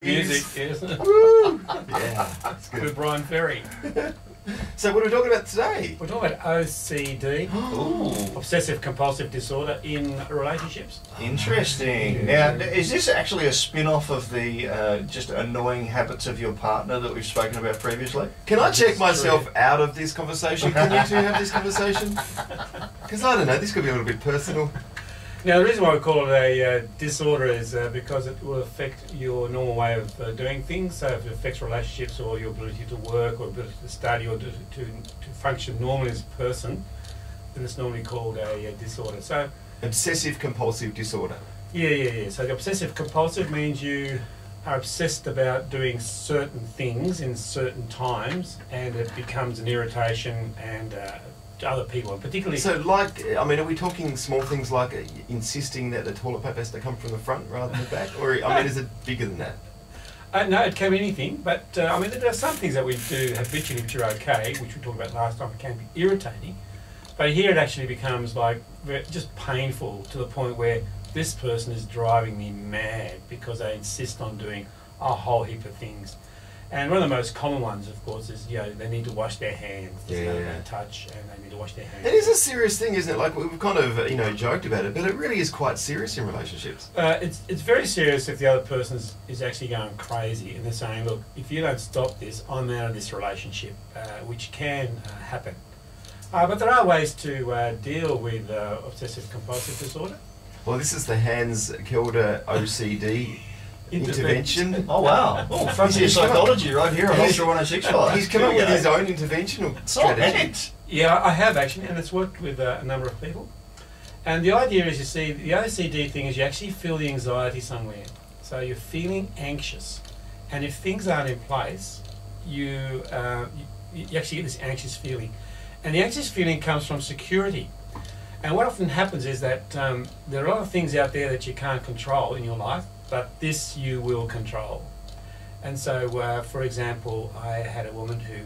Music, yes. Woo! Yeah, that's good. With Brian Ferry. So what are we talking about today? We're talking about OCD, Ooh. Obsessive Compulsive Disorder in relationships. Interesting. Now, is this actually a spin-off of the just annoying habits of your partner that we've spoken about previously? Can I check myself out of this conversation? Can you two have this conversation? Because I don't know, this could be a little bit personal. Now, the reason why we call it a disorder is because it will affect your normal way of doing things. So if it affects relationships or your ability to work or ability to study or to function normally as a person, then it's normally called a disorder. So Obsessive Compulsive Disorder. Yeah. So the obsessive compulsive means you are obsessed about doing certain things in certain times, and it becomes an irritation and to other people, and particularly. So, like, I mean, are we talking small things like insisting that the toilet paper has to come from the front rather than the back, or I mean, is it bigger than that? No, it can be anything, but I mean, there are some things that we do habitually which are okay, which we talked about last time. It can be irritating, but here it actually becomes like just painful to the point where this person is driving me mad because they insist on doing a whole heap of things. And one of the most common ones, of course, is they need to wash their hands. There's no touch, and they need to wash their hands. It is a serious thing, isn't it? Like, we've kind of joked about it, but it really is quite serious in relationships. It's very serious if the other person is actually going crazy and they're saying, look, if you don't stop this, I'm out of this relationship, which can happen. But there are ways to deal with obsessive compulsive disorder. Well, this is the Hans Kelder OCD intervention. Oh wow! Oh, frontier psychology right here on Ultra 106. He's come up with his own interventional strategy. Yeah, I have actually, and it's worked with a number of people. And the idea is, you see, the OCD thing is you actually feel the anxiety somewhere. So you're feeling anxious, and if things aren't in place, you actually get this anxious feeling. And the anxious feeling comes from security. And what often happens is that there are a lot of things out there that you can't control in your life, but this you will control. And so, for example, I had a woman who,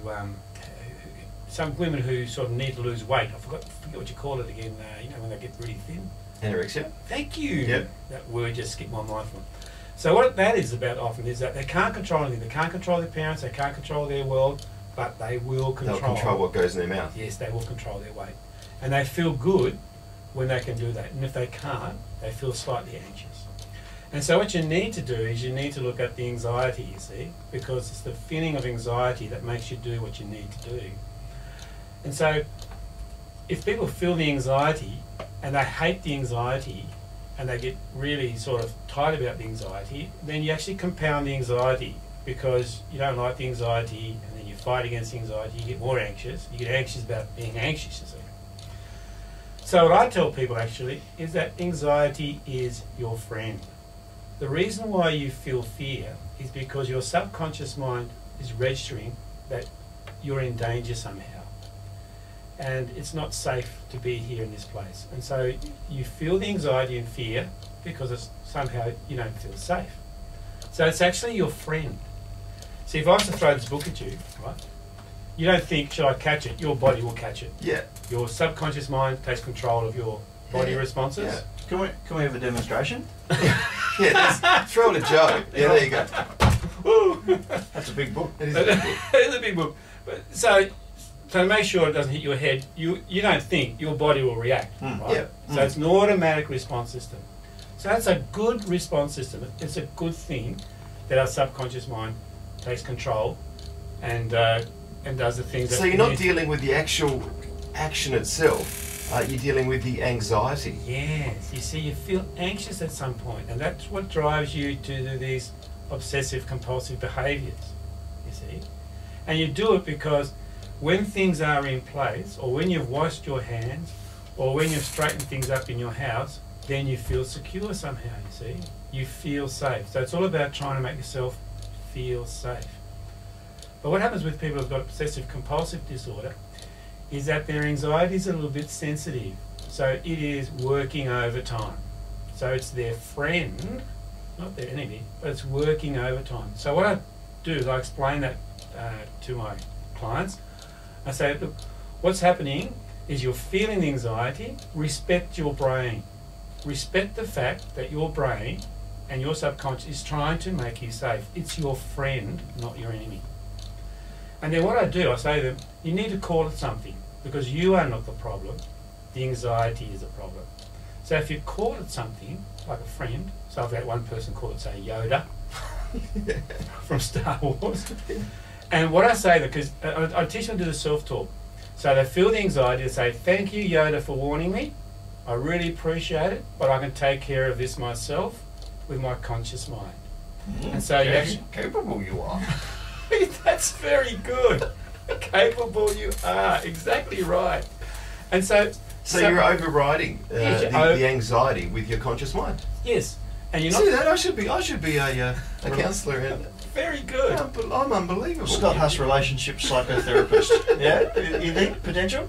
some women who sort of need to lose weight. I forget what you call it again, when they get really thin. Anorexia. Thank you. Yep. That word just skipped my mind from. So what that is about often is that they can't control anything. They can't control their parents, they can't control their world, but they will control. They'll control what goes in their mouth. Yes, they will control their weight. And they feel good when they can do that. And if they can't, they feel slightly anxious. And so what you need to do is you need to look at the anxiety, you see, because it's the feeling of anxiety that makes you do what you need to do. And so if people feel the anxiety and they hate the anxiety and they get really sort of tight about the anxiety, then you actually compound the anxiety because you don't like the anxiety, and then you fight against the anxiety, you get more anxious. You get anxious about being anxious, you see. So what I tell people actually is that anxiety is your friend. The reason why you feel fear is because your subconscious mind is registering that you're in danger somehow. And it's not safe to be here in this place. And so you feel the anxiety and fear because it's somehow you don't feel safe. So it's actually your friend. See, if I was to throw this book at you, right, you don't think, should I catch it? Your body will catch it. Yeah. Your subconscious mind takes control of your body responses. Yeah. Can we have a demonstration? Yeah, throw it at Joe. Yeah, there you go. Woo! That's a big book. It is a big book. It's a big book. But so to make sure it doesn't hit your head, you don't think, your body will react, right? Yeah. So it's an automatic response system. So that's a good response system. It's a good thing that our subconscious mind takes control and does the things that. So you're not dealing with the actual action itself. You're dealing with the anxiety. Yes, you see, you feel anxious at some point, and that's what drives you to do these obsessive compulsive behaviours, you see. And you do it because when things are in place, or when you've washed your hands, or when you've straightened things up in your house, then you feel secure somehow, you see. You feel safe. So it's all about trying to make yourself feel safe. But what happens with people who've got obsessive compulsive disorder is that their anxiety is a little bit sensitive. So it is working overtime. So it's their friend, not their enemy, but it's working overtime. So what I do is I explain that to my clients. I say, look, what's happening is you're feeling the anxiety, respect your brain. Respect the fact that your brain and your subconscious is trying to make you safe. It's your friend, not your enemy. And then what I do, I say to them, you need to call it something, because you are not the problem. The anxiety is the problem. So if you call it something, like a friend, so I've had one person call it, say, Yoda, from Star Wars. And what I say, because I teach them to do the self-talk. So they feel the anxiety, they say, thank you, Yoda, for warning me. I really appreciate it, but I can take care of this myself with my conscious mind. And so you actually... Capable you are. That's very good. Capable you are, exactly right. And so you're overriding the anxiety with your conscious mind. Yes, and you're not. See that? I should be a counsellor. And very good. I'm unbelievable. Scott Huss, relationship psychotherapist. Yeah, you think potential?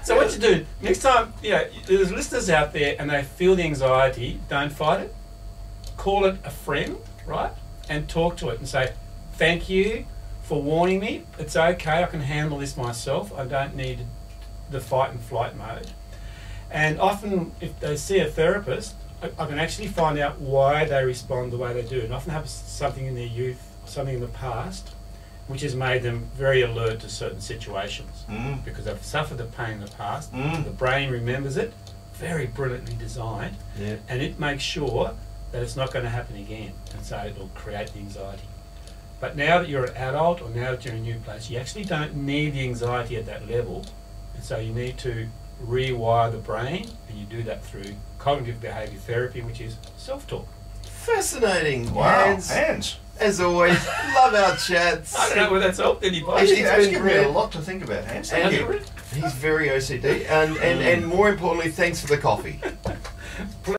So what you do next time? There's listeners out there, and they feel the anxiety. Don't fight it. Call it a friend, right? And talk to it and say, thank you for warning me. It's okay. I can handle this myself. I don't need the fight and flight mode. And often if they see a therapist, I can actually find out why they respond the way they do. And often have something in their youth, something in the past, which has made them very alert to certain situations. Because they've suffered the pain in the past, the brain remembers it, very brilliantly designed, and it makes sure that it's not going to happen again. And so it'll create the anxiety. But now that you're an adult, or now that you're in a new place, you actually don't need the anxiety at that level. And so you need to rewire the brain, and you do that through cognitive behaviour therapy, which is self-talk. Fascinating. Wow, Hans. As always, love our chats. I don't know whether that's helped anybody. It's given me a lot to think about, Hans. Thank you. He's very OCD, and more importantly, thanks for the coffee.